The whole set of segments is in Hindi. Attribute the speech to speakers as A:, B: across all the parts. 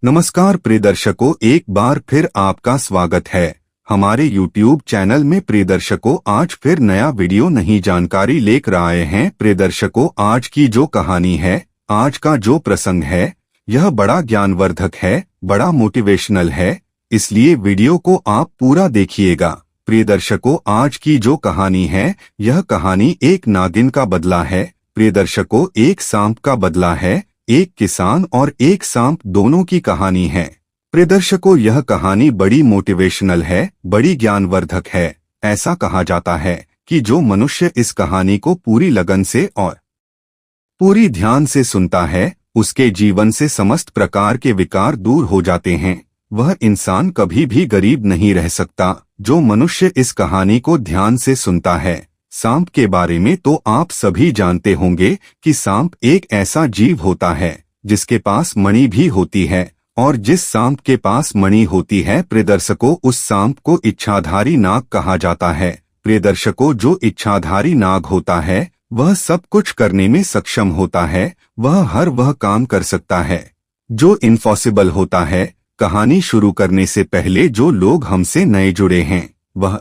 A: नमस्कार प्रिय दर्शकों, एक बार फिर आपका स्वागत है हमारे YouTube चैनल में। प्रिय दर्शकों, आज फिर नया वीडियो नई जानकारी लेकर आए हैं। प्रिय दर्शकों, आज की जो कहानी है, आज का जो प्रसंग है, यह बड़ा ज्ञानवर्धक है, बड़ा मोटिवेशनल है, इसलिए वीडियो को आप पूरा देखिएगा। प्रिय दर्शकों, आज की जो कहानी है, यह कहानी एक नागिन का बदला है। प्रिय दर्शकों, एक सांप का बदला है। एक किसान और एक सांप दोनों की कहानी है। प्रिय दर्शकों, यह कहानी बड़ी मोटिवेशनल है, बड़ी ज्ञानवर्धक है। ऐसा कहा जाता है कि जो मनुष्य इस कहानी को पूरी लगन से और पूरी ध्यान से सुनता है, उसके जीवन से समस्त प्रकार के विकार दूर हो जाते हैं। वह इंसान कभी भी गरीब नहीं रह सकता जो मनुष्य इस कहानी को ध्यान से सुनता है। सांप के बारे में तो आप सभी जानते होंगे कि सांप एक ऐसा जीव होता है जिसके पास मणि भी होती है, और जिस सांप के पास मणि होती है, प्रिय दर्शकों, उस सांप को इच्छाधारी नाग कहा जाता है। प्रिय दर्शकों, जो इच्छाधारी नाग होता है वह सब कुछ करने में सक्षम होता है, वह हर वह काम कर सकता है जो इम्पॉसिबल होता है। कहानी शुरू करने से पहले जो लोग हमसे नए जुड़े हैं, वह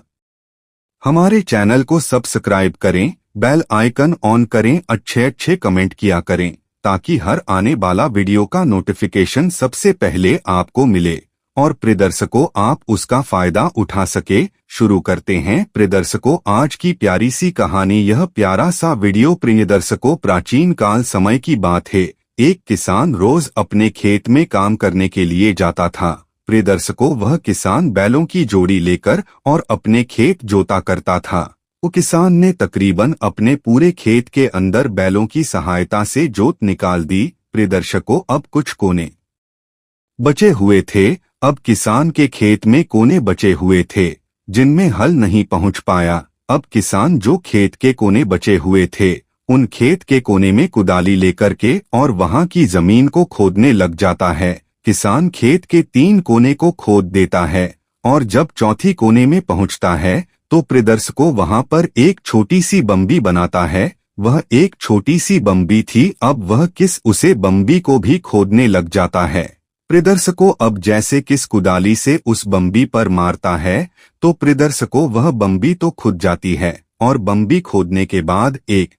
A: हमारे चैनल को सब्सक्राइब करें, बेल आइकन ऑन करें, अच्छे कमेंट किया करें ताकि हर आने वाला वीडियो का नोटिफिकेशन सबसे पहले आपको मिले और प्रिय दर्शकों, आप उसका फायदा उठा सके। शुरू करते हैं प्रिय दर्शकों आज की प्यारी सी कहानी। यह प्यारा सा वीडियो प्रिय दर्शकों प्राचीन काल समय की बात है। एक किसान रोज अपने खेत में काम करने के लिए जाता था। प्रिय दर्शकों, वह किसान बैलों की जोड़ी लेकर और अपने खेत जोता करता था। वो किसान ने तकरीबन अपने पूरे खेत के अंदर बैलों की सहायता से जोत निकाल दी। प्रिय दर्शकों, अब कुछ कोने बचे हुए थे। अब किसान के खेत में कोने बचे हुए थे जिनमें हल नहीं पहुंच पाया। अब किसान जो खेत के कोने बचे हुए थे, उन खेत के कोने में कुदाली लेकर के और वहां की जमीन को खोदने लग जाता है। किसान खेत के 3 कोने को खोद देता है और जब चौथी कोने में पहुंचता है तो प्रिय दर्शकों वहां पर एक छोटी सी बम्बी बनाता है। वह एक छोटी सी बम्बी थी। अब वह उसे बम्बी को भी खोदने लग जाता है। प्रिय दर्शकों, अब जैसे किस कुदाली से उस बम्बी पर मारता है तो प्रिय दर्शकों वह बम्बी तो खुद जाती है और बम्बी खोदने के बाद एक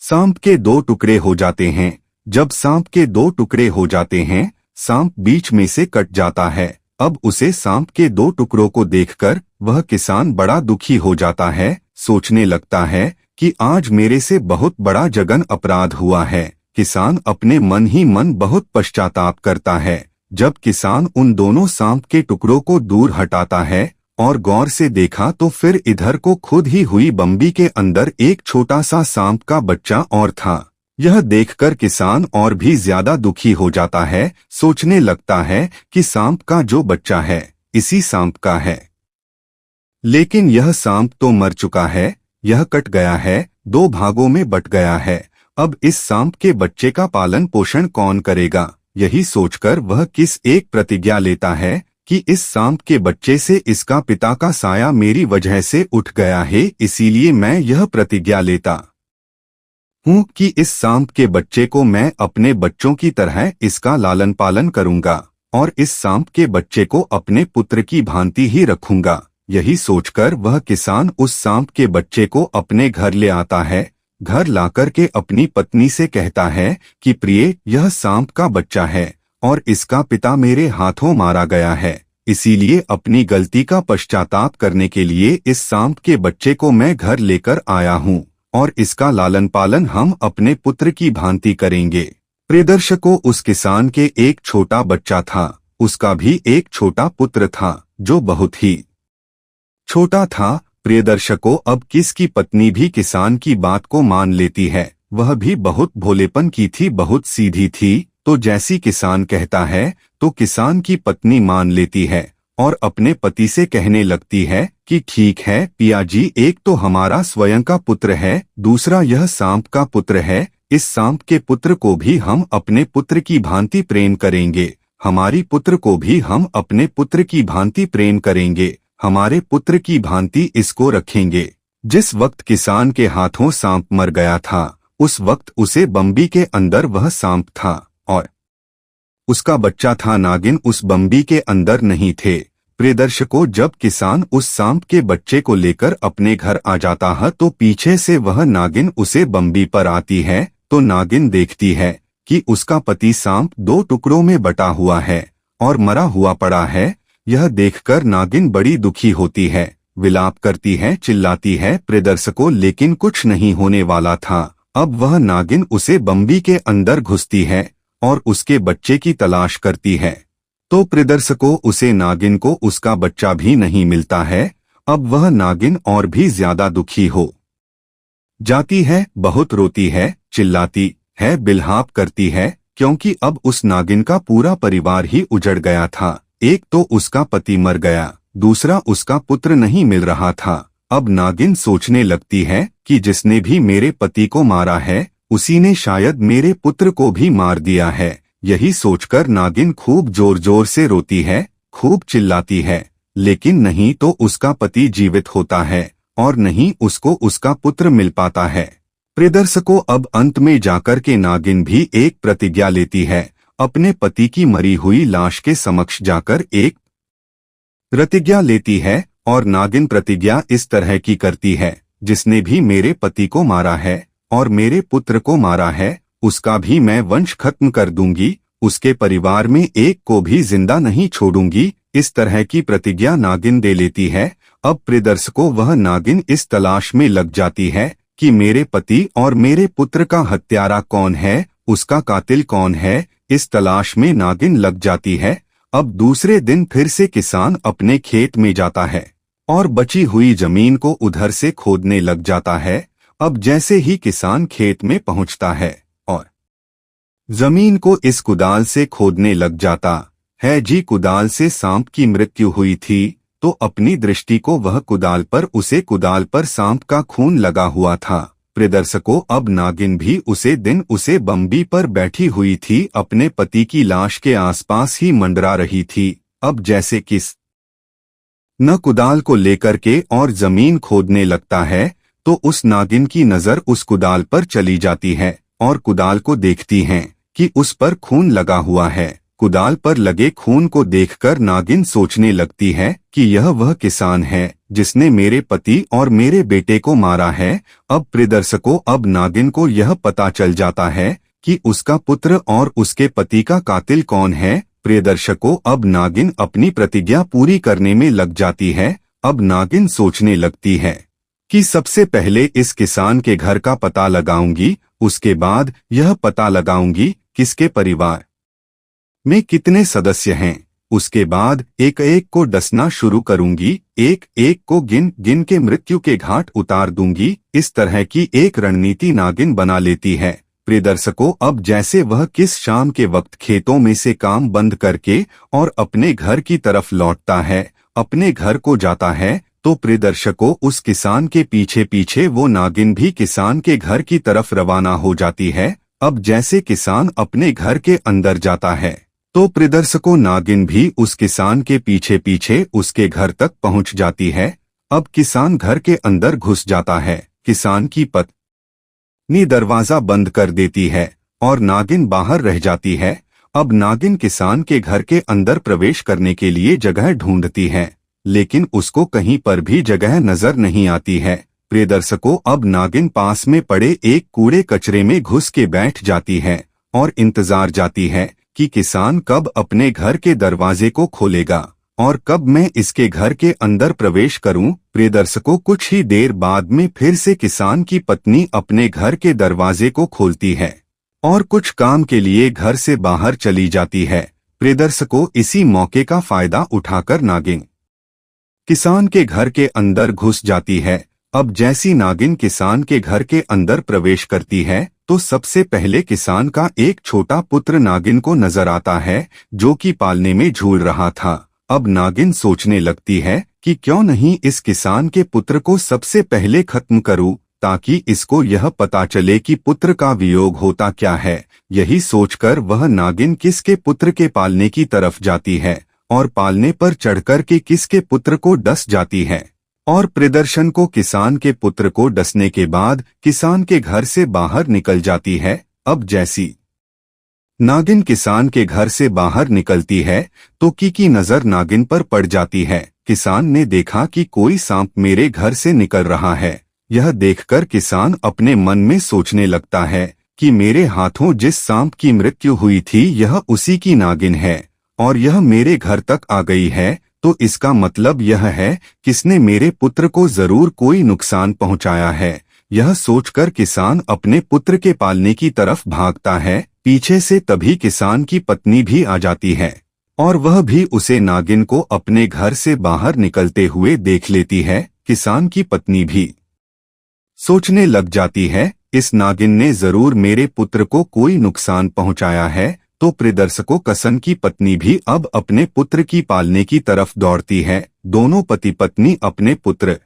A: सांप के 2 टुकड़े हो जाते हैं। जब सांप के 2 टुकड़े हो जाते हैं, सांप बीच में से कट जाता है। अब उसे सांप के 2 टुकड़ों को देखकर वह किसान बड़ा दुखी हो जाता है। सोचने लगता है कि आज मेरे से बहुत बड़ा जघन अपराध हुआ है। किसान अपने मन ही मन बहुत पश्चाताप करता है। जब किसान उन दोनों सांप के टुकड़ों को दूर हटाता है और गौर से देखा तो फिर इधर को खुद ही हुई बम्बी के अंदर एक छोटा सा सांप का बच्चा और था। यह देखकर किसान और भी ज्यादा दुखी हो जाता है। सोचने लगता है कि सांप का जो बच्चा है इसी सांप का है, लेकिन यह सांप तो मर चुका है, यह कट गया है, 2 भागों में बट गया है। अब इस सांप के बच्चे का पालन पोषण कौन करेगा? यही सोचकर वह एक प्रतिज्ञा लेता है कि इस सांप के बच्चे से इसका पिता का साया मेरी वजह से उठ गया है, इसीलिए मैं यह प्रतिज्ञा लेता हूँ कि इस सांप के बच्चे को मैं अपने बच्चों की तरह इसका लालन पालन करूंगा और इस सांप के बच्चे को अपने पुत्र की भांति ही रखूंगा। यही सोचकर वह किसान उस सांप के बच्चे को अपने घर ले आता है। घर लाकर के अपनी पत्नी से कहता है कि प्रिय, यह सांप का बच्चा है और इसका पिता मेरे हाथों मारा गया है, इसीलिए अपनी गलती का पश्चाताप करने के लिए इस सांप के बच्चे को मैं घर लेकर आया हूँ और इसका लालन पालन हम अपने पुत्र की भांति करेंगे। प्रिय दर्शकों, उस किसान के एक छोटा बच्चा था। उसका भी एक छोटा पुत्र था जो बहुत ही छोटा था। प्रिय दर्शकों, अब किसकी पत्नी भी किसान की बात को मान लेती है। वह भी बहुत भोलेपन की थी, बहुत सीधी थी। तो जैसी किसान कहता है तो किसान की पत्नी मान लेती है और अपने पति से कहने लगती है कि ठीक है पिया जी, एक तो हमारा स्वयं का पुत्र है, दूसरा यह सांप का पुत्र है। इस सांप के पुत्र को भी हम अपने पुत्र की भांति प्रेम करेंगे, हमारी पुत्र को भी हम अपने पुत्र की भांति प्रेम करेंगे, हमारे पुत्र की भांति इसको रखेंगे। जिस वक्त किसान के हाथों सांप मर गया था, उस वक्त उसे बम्बी के अंदर वह सांप था और उसका बच्चा था। नागिन उस बम्बी के अंदर नहीं थे। प्रिय दर्शकों, जब किसान उस सांप के बच्चे को लेकर अपने घर आ जाता है तो पीछे से वह नागिन उसे बम्बी पर आती है तो नागिन देखती है कि उसका पति सांप 2 टुकड़ों में बटा हुआ है और मरा हुआ पड़ा है। यह देखकर नागिन बड़ी दुखी होती है, विलाप करती है, चिल्लाती है। प्रिय दर्शकों, लेकिन कुछ नहीं होने वाला था। अब वह नागिन उसे बम्बी के अंदर घुसती है और उसके बच्चे की तलाश करती है। तो प्रिय दर्शकों, उसे नागिन को उसका बच्चा भी नहीं मिलता है। अब वह नागिन और भी ज्यादा दुखी हो जाती है, बहुत रोती है, चिल्लाती है, बिलहाप करती है, क्योंकि अब उस नागिन का पूरा परिवार ही उजड़ गया था। एक तो उसका पति मर गया, दूसरा उसका पुत्र नहीं मिल रहा था। अब नागिन सोचने लगती है कि जिसने भी मेरे पति को मारा है उसी ने शायद मेरे पुत्र को भी मार दिया है। यही सोचकर नागिन खूब जोर जोर से रोती है, खूब चिल्लाती है, लेकिन नहीं तो उसका पति जीवित होता है और नहीं उसको उसका पुत्र मिल पाता है। प्रिय दर्शकों, अब अंत में जाकर के नागिन भी एक प्रतिज्ञा लेती है। अपने पति की मरी हुई लाश के समक्ष जाकर एक प्रतिज्ञा लेती है और नागिन प्रतिज्ञा इस तरह की करती है, जिसने भी मेरे पति को मारा है और मेरे पुत्र को मारा है उसका भी मैं वंश खत्म कर दूंगी, उसके परिवार में एक को भी जिंदा नहीं छोड़ूंगी। इस तरह की प्रतिज्ञा नागिन दे लेती है। अब प्रिय दर्शकों, वह नागिन इस तलाश में लग जाती है कि मेरे पति और मेरे पुत्र का हत्यारा कौन है, उसका कातिल कौन है। इस तलाश में नागिन लग जाती है। अब दूसरे दिन फिर से किसान अपने खेत में जाता है और बची हुई जमीन को उधर से खोदने लग जाता है। अब जैसे ही किसान खेत में पहुंचता है और जमीन को इस कुदाल से खोदने लग जाता है जी, कुदाल से सांप की मृत्यु हुई थी तो अपनी दृष्टि को वह कुदाल पर सांप का खून लगा हुआ था। प्रिय दर्शकों, अब नागिन भी उसे दिन उसे बम्बी पर बैठी हुई थी, अपने पति की लाश के आसपास ही मंडरा रही थी। अब जैसे किस न कुदाल को लेकर के और जमीन खोदने लगता है तो उस नागिन की नजर उस कुदाल पर चली जाती है और कुदाल को देखती हैं कि उस पर खून लगा हुआ है। कुदाल पर लगे खून को देखकर नागिन सोचने लगती है कि यह वह किसान है जिसने मेरे पति और मेरे बेटे को मारा है। अब प्रिय दर्शकों, अब नागिन को यह पता चल जाता है कि उसका पुत्र और उसके पति का कातिल कौन है। प्रिय दर्शकों, अब नागिन अपनी प्रतिज्ञा पूरी करने में लग जाती है। अब नागिन सोचने लगती है कि सबसे पहले इस किसान के घर का पता लगाऊंगी, उसके बाद यह पता लगाऊंगी किसके परिवार में कितने सदस्य हैं, उसके बाद एक एक को डसना शुरू करूंगी, एक एक को गिन गिन के मृत्यु के घाट उतार दूंगी। इस तरह की एक रणनीति नागिन बना लेती है। प्रिय दर्शकों, अब जैसे वह किस शाम के वक्त खेतों में से काम बंद करके और अपने घर की तरफ लौटता है, अपने घर को जाता है, तो प्रिय दर्शकों, उस किसान के पीछे पीछे वो नागिन भी किसान के घर की तरफ रवाना हो जाती है। अब जैसे किसान अपने घर के अंदर जाता है तो प्रिय दर्शकों, नागिन भी उस किसान के पीछे पीछे उसके घर तक पहुंच जाती है। अब किसान घर के अंदर घुस जाता है, किसान की पत्नी दरवाजा बंद कर देती है और नागिन बाहर रह जाती है। अब नागिन किसान के घर के अंदर प्रवेश करने के लिए जगह ढूंढती है, लेकिन उसको कहीं पर भी जगह नजर नहीं आती है। प्रिय दर्शकों, अब नागिन पास में पड़े एक कूड़े कचरे में घुस के बैठ जाती है और इंतजार जाती है कि किसान कब अपने घर के दरवाजे को खोलेगा और कब मैं इसके घर के अंदर प्रवेश करूं। प्रिय दर्शकों, कुछ ही देर बाद में फिर से किसान की पत्नी अपने घर के दरवाजे को खोलती है और कुछ काम के लिए घर से बाहर चली जाती है। प्रिय दर्शकों, इसी मौके का फायदा उठाकर नागिन किसान के घर के अंदर घुस जाती है। अब जैसी नागिन किसान के घर के अंदर प्रवेश करती है तो सबसे पहले किसान का एक छोटा पुत्र नागिन को नजर आता है, जो कि पालने में झूल रहा था। अब नागिन सोचने लगती है कि क्यों नहीं इस किसान के पुत्र को सबसे पहले खत्म करूं, ताकि इसको यह पता चले कि पुत्र का वियोग होता क्या है। यही सोचकर वह नागिन किसके पुत्र के पालने की तरफ जाती है और पालने पर चढ़कर के किसके पुत्र को डस जाती है और प्रदर्शन को किसान के पुत्र को डसने के बाद किसान के घर से बाहर निकल जाती है। अब जैसी नागिन किसान के घर से बाहर निकलती है तो की नजर नागिन पर पड़ जाती है। किसान ने देखा कि कोई सांप मेरे घर से निकल रहा है। यह देखकर किसान अपने मन में सोचने लगता है कि मेरे हाथों जिस सांप की मृत्यु हुई थी यह उसी की नागिन है और यह मेरे घर तक आ गई है, तो इसका मतलब यह है किसने मेरे पुत्र को जरूर कोई नुकसान पहुंचाया है। यह सोचकर किसान अपने पुत्र के पालने की तरफ भागता है। पीछे से तभी किसान की पत्नी भी आ जाती है और वह भी उसे नागिन को अपने घर से बाहर निकलते हुए देख लेती है। किसान की पत्नी भी सोचने लग जाती है इस नागिन ने जरूर मेरे पुत्र को कोई नुकसान पहुंचाया है। तो प्रियदर्शकों, किसान की पत्नी भी अब अपने पुत्र की पालने की तरफ दौड़ती है। दोनों पति पत्नी अपने पुत्र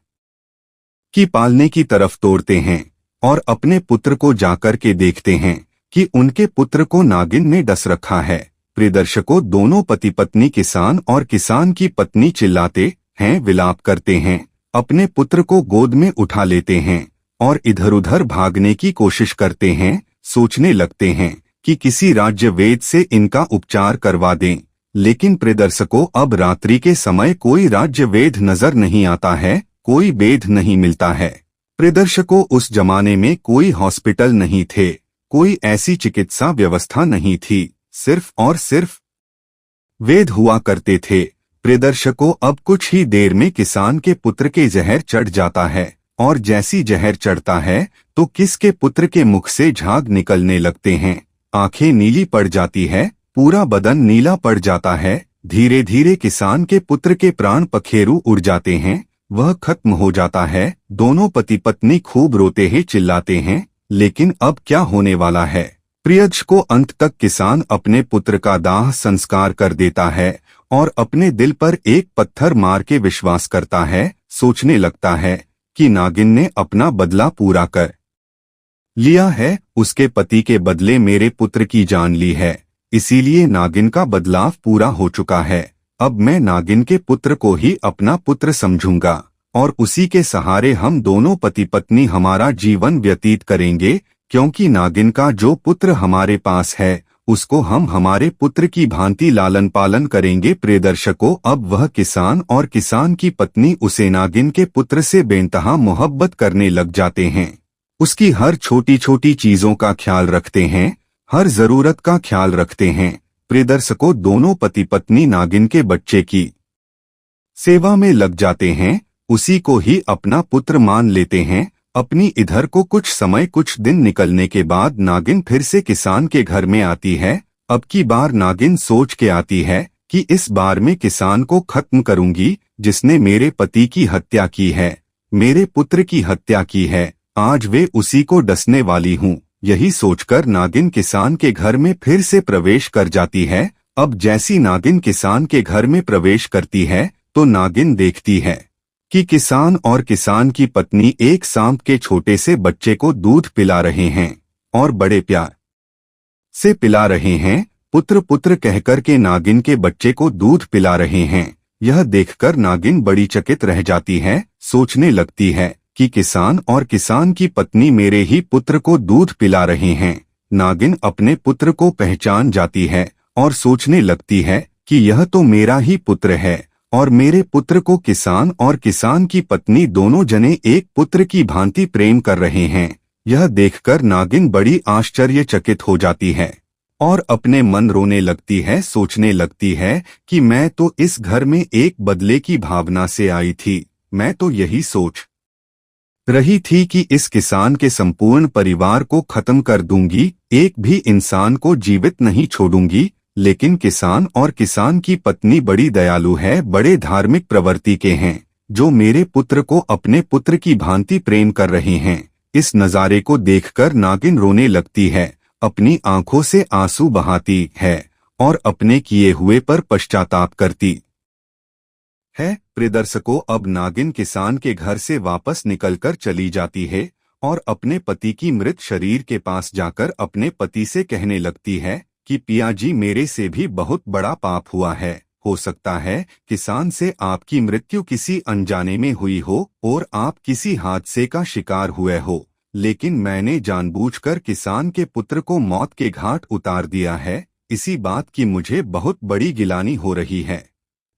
A: की पालने की तरफ दौड़ते हैं और अपने पुत्र को जाकर के देखते हैं कि उनके पुत्र को नागिन ने डस रखा है। प्रियदर्शकों, दोनों पति पत्नी किसान और किसान की पत्नी चिल्लाते हैं, विलाप करते हैं, अपने पुत्र को गोद में उठा लेते हैं और इधर उधर भागने की कोशिश करते हैं। सोचने लगते हैं कि किसी राज्य वैद्य से इनका उपचार करवा दें। लेकिन प्रियदर्शकों, अब रात्रि के समय कोई राज्य वैद्य नजर नहीं आता है, कोई वैद्य नहीं मिलता है। प्रियदर्शकों, उस जमाने में कोई हॉस्पिटल नहीं थे, कोई ऐसी चिकित्सा व्यवस्था नहीं थी, सिर्फ और सिर्फ वैद्य हुआ करते थे। प्रियदर्शकों, अब कुछ ही देर में किसान के पुत्र के जहर चढ़ जाता है और जैसी जहर चढ़ता है तो किसके पुत्र के मुख से झाग निकलने लगते हैं। आंखें नीली पड़ जाती है, पूरा बदन नीला पड़ जाता है। धीरे धीरे किसान के पुत्र के प्राण पखेरु उड़ जाते हैं, वह खत्म हो जाता है। दोनों पति पत्नी खूब रोते हैं, चिल्लाते हैं, लेकिन अब क्या होने वाला है। प्रियदर्शकों, अंत तक किसान अपने पुत्र का दाह संस्कार कर देता है और अपने दिल पर एक पत्थर मार के विश्वास करता है। सोचने लगता है कि नागिन ने अपना बदला पूरा कर लिया है, उसके पति के बदले मेरे पुत्र की जान ली है, इसीलिए नागिन का बदलाव पूरा हो चुका है। अब मैं नागिन के पुत्र को ही अपना पुत्र समझूंगा और उसी के सहारे हम दोनों पति पत्नी हमारा जीवन व्यतीत करेंगे, क्योंकि नागिन का जो पुत्र हमारे पास है उसको हम हमारे पुत्र की भांति लालन पालन करेंगे। प्रियदर्शकों, अब वह किसान और किसान की पत्नी उसे नागिन के पुत्र से बेइंतहा मोहब्बत करने लग जाते हैं। उसकी हर छोटी छोटी चीजों का ख्याल रखते हैं, हर जरूरत का ख्याल रखते हैं। प्रियदर्शकों, दोनों पति पत्नी नागिन के बच्चे की सेवा में लग जाते हैं, उसी को ही अपना पुत्र मान लेते हैं। अपनी इधर को कुछ समय कुछ दिन निकलने के बाद नागिन फिर से किसान के घर में आती है। अब की बार नागिन सोच के आती है कि इस बार मैं किसान को खत्म करूंगी जिसने मेरे पति की हत्या की है, मेरे पुत्र की हत्या की है, आज वे उसी को डसने वाली हूँ। यही सोचकर नागिन किसान के घर में फिर से प्रवेश कर जाती है। अब जैसी नागिन किसान के घर में प्रवेश करती है तो नागिन देखती है कि किसान और किसान की पत्नी एक सांप के छोटे से बच्चे को दूध पिला रहे हैं और बड़े प्यार से पिला रहे हैं। पुत्र पुत्र कहकर के नागिन के बच्चे को दूध पिला रहे हैं। यह देखकर नागिन बड़ी चकित रह जाती है, सोचने लगती है कि किसान और किसान की पत्नी मेरे ही पुत्र को दूध पिला रहे हैं। नागिन अपने पुत्र को पहचान जाती है और सोचने लगती है कि यह तो मेरा ही पुत्र है और मेरे पुत्र को किसान और किसान की पत्नी दोनों जने एक पुत्र की भांति प्रेम कर रहे हैं। यह देखकर नागिन बड़ी आश्चर्यचकित हो जाती है और अपने मन रोने लगती है, सोचने लगती है कि मैं तो इस घर में एक बदले की भावना से आई थी। मैं तो यही सोच रही थी कि इस किसान के संपूर्ण परिवार को खत्म कर दूंगी, एक भी इंसान को जीवित नहीं छोड़ूंगी। लेकिन किसान और किसान की पत्नी बड़ी दयालु है, बड़े धार्मिक प्रवृत्ति के हैं, जो मेरे पुत्र को अपने पुत्र की भांति प्रेम कर रहे हैं। इस नज़ारे को देखकर नागिन रोने लगती है, अपनी आंखों से आंसू बहाती है और अपने किए हुए पर पश्चाताप करती है। प्रियदर्शकों, अब नागिन किसान के घर से वापस निकलकर चली जाती है और अपने पति की मृत शरीर के पास जाकर अपने पति से कहने लगती है कि पिया जी, मेरे से भी बहुत बड़ा पाप हुआ है। हो सकता है किसान से आपकी मृत्यु किसी अनजाने में हुई हो और आप किसी हादसे का शिकार हुए हो। लेकिन मैंने जानबूझकर किसान के पुत्र को मौत के घाट उतार दिया है। इसी बात की मुझे बहुत बड़ी गिलानी हो रही है।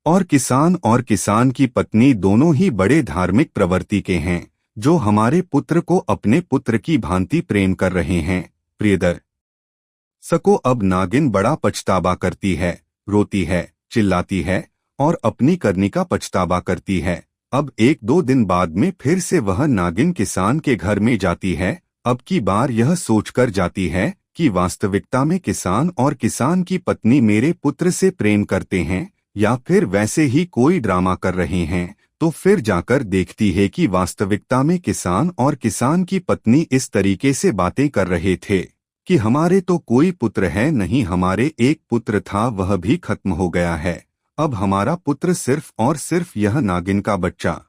A: और किसान की पत्नी दोनों ही बड़े धार्मिक प्रवृत्ति के हैं, जो हमारे पुत्र को अपने पुत्र की भांति प्रेम कर रहे हैं। प्रियदर्शकों, अब नागिन बड़ा पछतावा करती है, रोती है, चिल्लाती है और अपनी करनी का पछतावा करती है। अब 1-2 दिन बाद में फिर से वह नागिन किसान के घर में जाती है। अब की बार यह सोचकर जाती है कि वास्तविकता में किसान और किसान की पत्नी मेरे पुत्र से प्रेम करते हैं या फिर वैसे ही कोई ड्रामा कर रहे हैं। तो फिर जाकर देखती है कि वास्तविकता में किसान और किसान की पत्नी इस तरीके से बातें कर रहे थे कि हमारे तो कोई पुत्र है नहीं, हमारे एक पुत्र था वह भी खत्म हो गया है। अब हमारा पुत्र सिर्फ और सिर्फ यह नागिन का बच्चा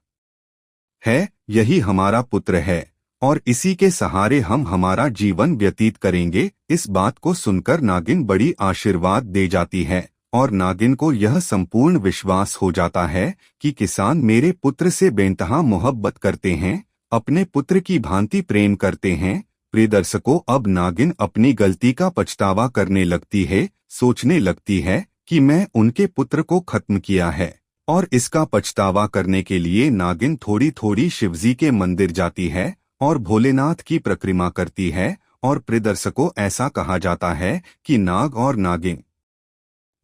A: है, यही हमारा पुत्र है और इसी के सहारे हम हमारा जीवन व्यतीत करेंगे। इस बात को सुनकर नागिन बड़ी आशीर्वाद दे जाती है और नागिन को यह संपूर्ण विश्वास हो जाता है कि किसान मेरे पुत्र से बेइंतहा मोहब्बत करते हैं, अपने पुत्र की भांति प्रेम करते हैं। प्रियदर्शकों, अब नागिन अपनी गलती का पछतावा करने लगती है, सोचने लगती है कि मैं उनके पुत्र को खत्म किया है। और इसका पछतावा करने के लिए नागिन थोड़ी थोड़ी शिवजी के मंदिर जाती है और भोलेनाथ की परिक्रमा करती है। और प्रियदर्शकों, ऐसा कहा जाता है कि नाग और नागिन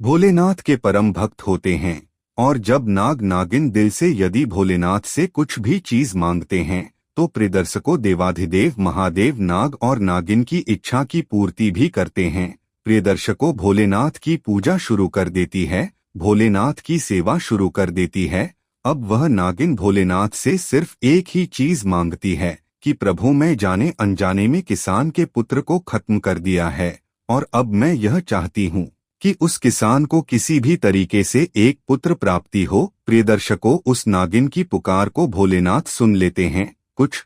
A: भोलेनाथ के परम भक्त होते हैं और जब नाग नागिन दिल से यदि भोलेनाथ से कुछ भी चीज मांगते हैं तो प्रियदर्शकों देवाधिदेव महादेव नाग और नागिन की इच्छा की पूर्ति भी करते हैं। प्रियदर्शकों, भोलेनाथ की पूजा शुरू कर देती है, भोलेनाथ की सेवा शुरू कर देती है। अब वह नागिन भोलेनाथ से सिर्फ एक ही चीज मांगती है कि प्रभु, मैं जाने अनजाने में किसान के पुत्र को खत्म कर दिया है और अब मैं यह चाहती हूँ कि उस किसान को किसी भी तरीके से एक पुत्र प्राप्ति हो। प्रियदर्शकों, उस नागिन की पुकार को भोलेनाथ सुन लेते हैं। कुछ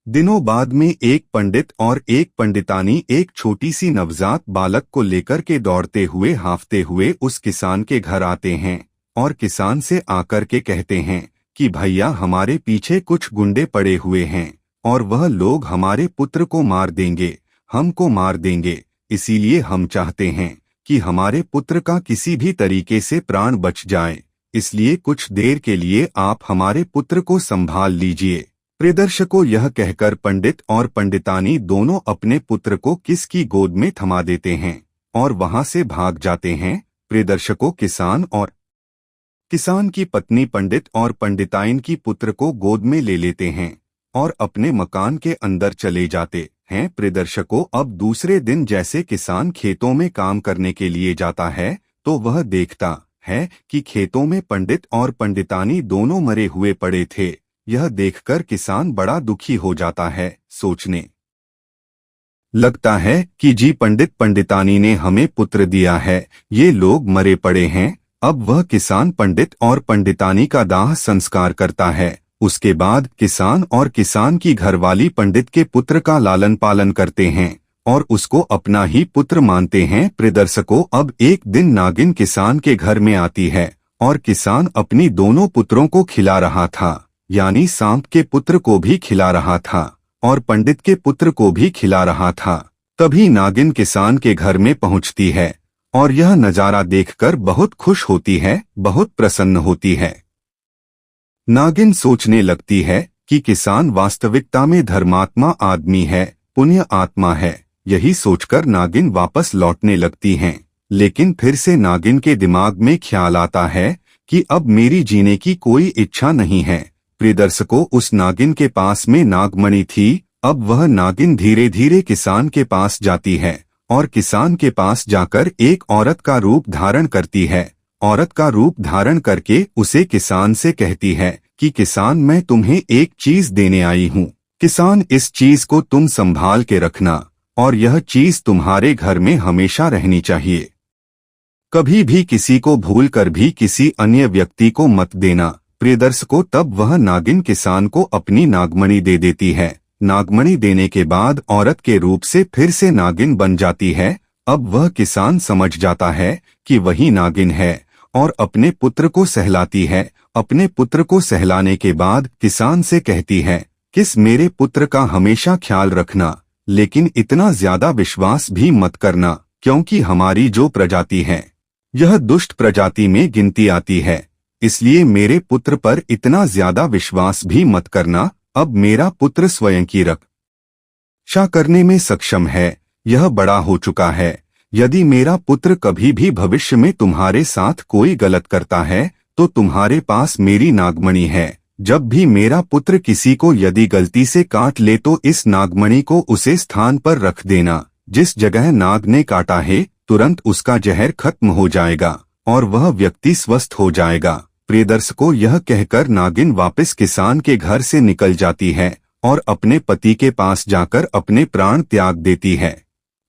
A: दिनों बाद में एक पंडित और एक पंडितानी एक छोटी सी नवजात बालक को लेकर के दौड़ते हुए हांफते हुए उस किसान के घर आते हैं और किसान से आकर के कहते हैं कि भैया, हमारे पीछे कुछ गुंडे पड़े हुए हैं और वह लोग हमारे पुत्र को मार देंगे, हमको मार देंगे। इसीलिए हम चाहते हैं कि हमारे पुत्र का किसी भी तरीके से प्राण बच जाए, इसलिए कुछ देर के लिए आप हमारे पुत्र को संभाल लीजिए। प्रियदर्शकों, यह कहकर पंडित और पंडितानी दोनों अपने पुत्र को किसकी गोद में थमा देते हैं और वहां से भाग जाते हैं। प्रियदर्शकों, किसान की पत्नी पंडित और पंडिताइन की पुत्र को गोद में ले लेते हैं और अपने मकान के अंदर चले जाते हैं। प्रियदर्शकों, अब दूसरे दिन जैसे किसान खेतों में काम करने के लिए जाता है तो वह देखता है कि खेतों में पंडित और पंडितानी दोनों मरे हुए पड़े थे। यह देखकर किसान बड़ा दुखी हो जाता है, सोचने लगता है कि जी, पंडित पंडितानी ने हमें पुत्र दिया है, ये लोग मरे पड़े हैं। अब वह किसान पंडित और पंडितानी का दाह संस्कार करता है। उसके बाद किसान और किसान की घरवाली पंडित के पुत्र का लालन पालन करते हैं और उसको अपना ही पुत्र मानते हैं। प्रियदर्शकों, अब एक दिन नागिन किसान के घर में आती है और किसान अपनी दोनों पुत्रों को खिला रहा था, यानी सांप के पुत्र को भी खिला रहा था और पंडित के पुत्र को भी खिला रहा था। तभी नागिन किसान के घर में पहुंचती है और यह नजारा देखकर बहुत खुश होती है, बहुत प्रसन्न होती है। नागिन सोचने लगती है कि किसान वास्तविकता में धर्मात्मा आदमी है, पुण्य आत्मा है। यही सोचकर नागिन वापस लौटने लगती हैं। लेकिन फिर से नागिन के दिमाग में ख्याल आता है कि अब मेरी जीने की कोई इच्छा नहीं है। प्रियदर्शकों, उस नागिन के पास में नागमणि थी। अब वह नागिन धीरे धीरे किसान के पास जाती है और किसान के पास जाकर एक औरत का रूप धारण करती है। औरत का रूप धारण करके उसे किसान से कहती है कि किसान, मैं तुम्हें एक चीज देने आई हूँ। किसान, इस चीज को तुम संभाल के रखना और यह चीज तुम्हारे घर में हमेशा रहनी चाहिए। कभी भी किसी को भूल कर भी किसी अन्य व्यक्ति को मत देना। प्रियदर्शकों, तब वह नागिन किसान को अपनी नागमणि दे देती है। नागमणि देने के बाद औरत के रूप से फिर से नागिन बन जाती है। अब वह किसान समझ जाता है कि वही नागिन है और अपने पुत्र को सहलाती है। अपने पुत्र को सहलाने के बाद किसान से कहती है, किस मेरे पुत्र का हमेशा ख्याल रखना, लेकिन इतना ज्यादा विश्वास भी मत करना, क्योंकि हमारी जो प्रजाति है यह दुष्ट प्रजाति में गिनती आती है। इसलिए मेरे पुत्र पर इतना ज्यादा विश्वास भी मत करना। अब मेरा पुत्र स्वयं की रक्षा करने में सक्षम है, यह बड़ा हो चुका है। यदि मेरा पुत्र कभी भी भविष्य में तुम्हारे साथ कोई गलत करता है तो तुम्हारे पास मेरी नागमणि है। जब भी मेरा पुत्र किसी को यदि गलती से काट ले तो इस नागमणि को उसे स्थान पर रख देना जिस जगह नाग ने काटा है। तुरंत उसका जहर खत्म हो जाएगा और वह व्यक्ति स्वस्थ हो जाएगा। प्रियदर्शकों, यह कहकर नागिन वापस किसान के घर से निकल जाती है और अपने पति के पास जाकर अपने प्राण त्याग देती है।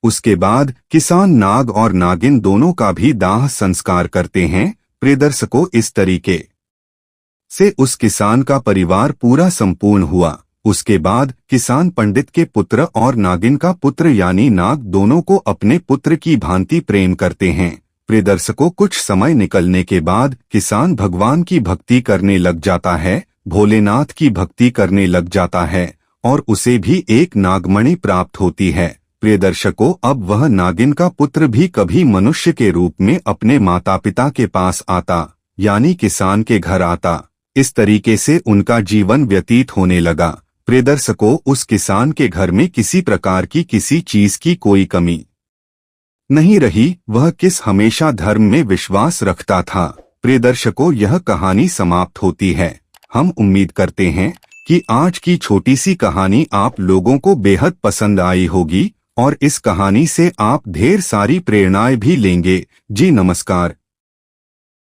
A: उसके बाद किसान नाग और नागिन दोनों का भी दाह संस्कार करते हैं। प्रियदर्शकों, इस तरीके से उस किसान का परिवार पूरा संपूर्ण हुआ। उसके बाद किसान पंडित के पुत्र और नागिन का पुत्र यानी नाग दोनों को अपने पुत्र की भांति प्रेम करते हैं। प्रियदर्शकों, कुछ समय निकलने के बाद किसान भगवान की भक्ति करने लग जाता है, भोलेनाथ की भक्ति करने लग जाता है और उसे भी एक नागमणि प्राप्त होती है। प्रियदर्शकों, अब वह नागिन का पुत्र भी कभी मनुष्य के रूप में अपने माता पिता के पास आता, यानी किसान के घर आता। इस तरीके से उनका जीवन व्यतीत होने लगा। प्रियदर्शकों, उस किसान के घर में किसी प्रकार की किसी चीज की कोई कमी नहीं रही। वह किस हमेशा धर्म में विश्वास रखता था। प्रियदर्शकों, यह कहानी समाप्त होती है। हम उम्मीद करते हैं कि आज की छोटी सी कहानी आप लोगों को बेहद पसंद आई होगी और इस कहानी से आप ढेर सारी प्रेरणाएं भी लेंगे। जी नमस्कार।